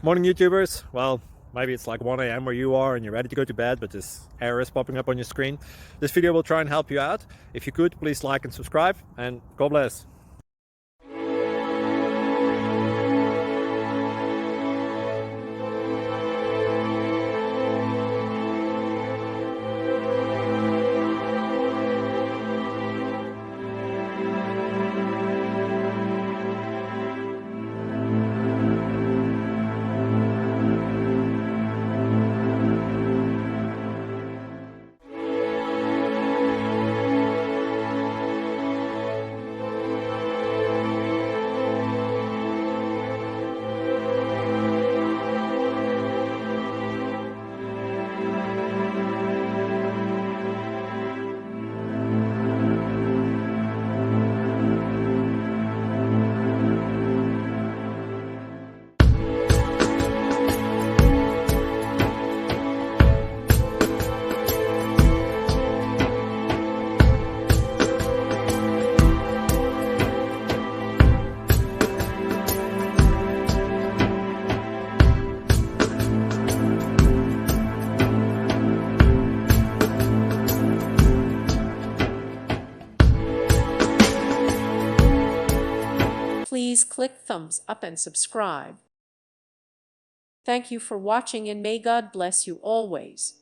Morning YouTubers. Well, maybe it's like 1 a.m. where you are and you're ready to go to bed, but this error is popping up on your screen. This video will try and help you out. If you could, please like and subscribe, and God bless. Please click thumbs up and subscribe. Thank you for watching, and may God bless you always.